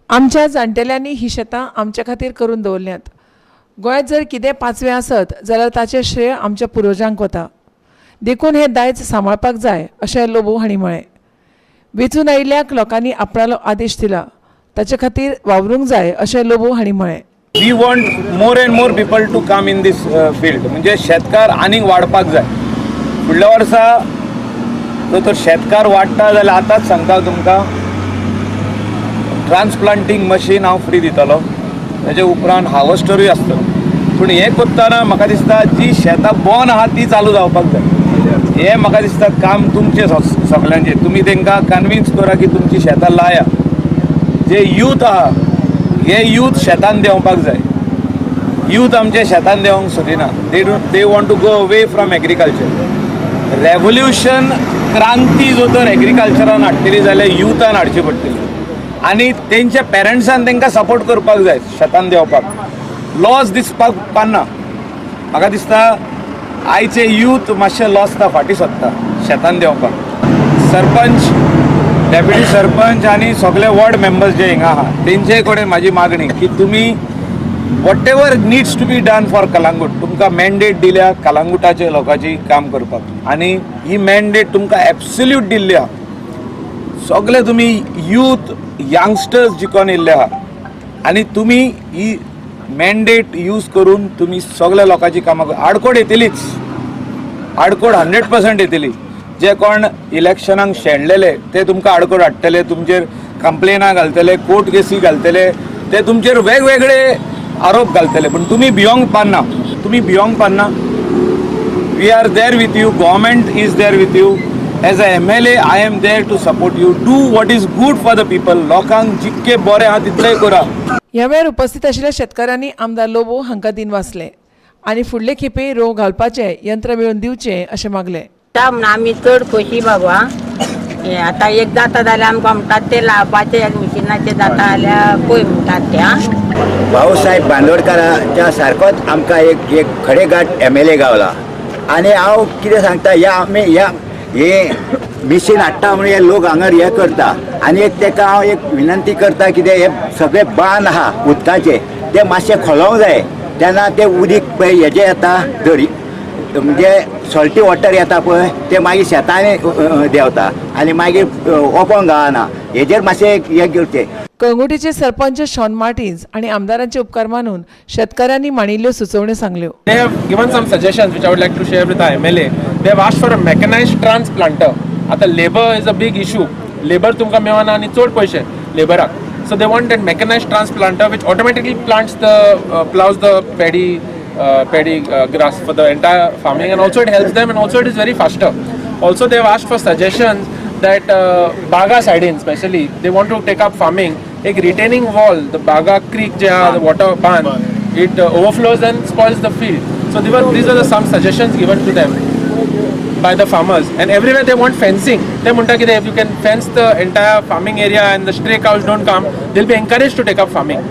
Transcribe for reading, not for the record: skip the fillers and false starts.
आमच्या जाणटेल्यांनी ही शेतां आमच्या खातीर करून दवरल्यांत. गोंयांत जर कितें पांचवें आसत जाल्यार ताचें श्रेय आमच्या पुर्वजांक वता. देखून हें दायज सांबाळपाक जाय अशें लोबो हांणी म्हळें. वेंचून आयिल्ल्यांक लोकांनी आपणालो आदेश दिला, ताचे खातीर वावरूंक जाय अशें लोबो हांणी म्हळें. We want more and more people to come in this field. म्हणजे शेतकार आनीक वाडपाक जाय. फुडल्या वर्सा जर तर शेतकार वाडटा जाल्यार आतांच सांगता तुमकां ट्रान्सप्लांटींग मशीन हांव फ्री दितलो. ताचे उपरांत हार्वेस्टरूय आसतलो. पूण हें करतना म्हाका दिसता जी शेतां बोन आहा ती चालू जावपाक जाय. हें म्हाका दिसता काम तुमचें सगळ्यांचें. तुमी तांकां कन्विन्स करा की तुमची शेतां लाया. जे यूथ आहा हे यूथ शेतान देंवपाक जाय. यूथ आमचे शेतान देंवंक सोदिना. They want to go away from agriculture. Revolution क्रांती जो तर एग्रीकल्चरान हाडटली जाल्यार युथान हाडची पडटली. आनी तेंच्या पेरंट्सान तांकां सपोर्ट करपाक जाय शेतान देंवपाक. लॉस दिसपाक पाना. म्हाका दिसता आयचे यूथ मातशे लॉसता फाटीं सरता शेतान देंवपाक. सरपंच, डेप्युटी सरपंच आनी सगळे वॉर्ड मेंबर्स जे हिंगा आहा तेंचे कडेन म्हाजी मागणी की तुमी whatever needs to be done for Calangute. तुमकां मॅन्डेट दिल्या कलंगूटाचे लोकांची काम करपाक. आनी ही मॅन्डेट तुमकां एब्सोल्यूट दिल्ली आहा. सगळे तुमी यूथ यंगस्टर्स जिखोन येयल्ले आहा आनी तुमी ही मॅन्डेट यूज करून तुमी सगळ्या लोकांची कामां आडकोड येतलीच. आडकोड 100% येतली. जे कोण इलेक्शनाक शेणलेले ते तुमकां आडकोड हाडटले, तुमचेर कंप्लेनां घालतले, कोर्ट केसी घालतले, ते तुमचेर वेगवेगळे आरोप घालतले. पूण तुमी भिवंक पाना. तुमी भिवंक पाना. We are there with you. Government is there with you. As a MLA I am there to support you. Do what is good for the people. लोकांक जितके बरें आहा तितलेंय करा. ह्या वेळार उपस्थित आशिल्ल्या शेतकारांनी आमदार लोबो हांकां दिनवासले आनी फुडले खेपे रोव घालपाचें यंत्र मेळोवन दिवचें अशें मागलें. आमी चड खोशी बाबा. आतां एक जाता जाल्यार आमकां म्हणटात ते लावपाचे एक मिशिनाचे जाता जाल्यार पळय म्हणटात त्या भाऊसाहेब बांदोडकाराच्या सारकोच आमकां एक खडेगाठ MLA गावला. आनी हांव कितें सांगता हे मिशीन हाडटा म्हणून हे लोक हांगर हे करता. आनी एक ताका हांव एक विनंती करता कितें हे सगळे बांद आहा उदकाचे ते मातशे खोलोवंक जाय. तेन्ना ते उदीक पळय हेजे येता दरी म्हणजे सॉल्टी वॉटर येता पळय ते मागीर शेतांनी देंवता आनी मागीर ओपोंक गावना. हेजेर मातशें हे घेवचें. कळंगुटीचे सरपंच शॉन मार्टिन्स आणि आमदारांचे उपकार मानून शेतकऱ्यांनी मांडिल्ल्यो सुचोवण्यो सांगल्यो. They have given some suggestions which I would like to share with the MLA. They have asked for a mechanized transplanter. आता labor is a big issue. Labor तुमकां मेळना आनी चड पयशे लेबराक. So they want that mechanized transplanter which automatically plows the paddy grass for the entire farming, and also it helps them, and also it is very faster. Also they have asked for suggestions that Baga side in especially they want to take up farming. एक retaining wall, the Baga creek जे the water ban, it overflows and spoils the field. So these are some suggestions given to them by the farmers, and everywhere they want fencing. They म्हणटा की if you can fence the entire farming area and the stray cows don't come, they'll be encouraged to take up farming.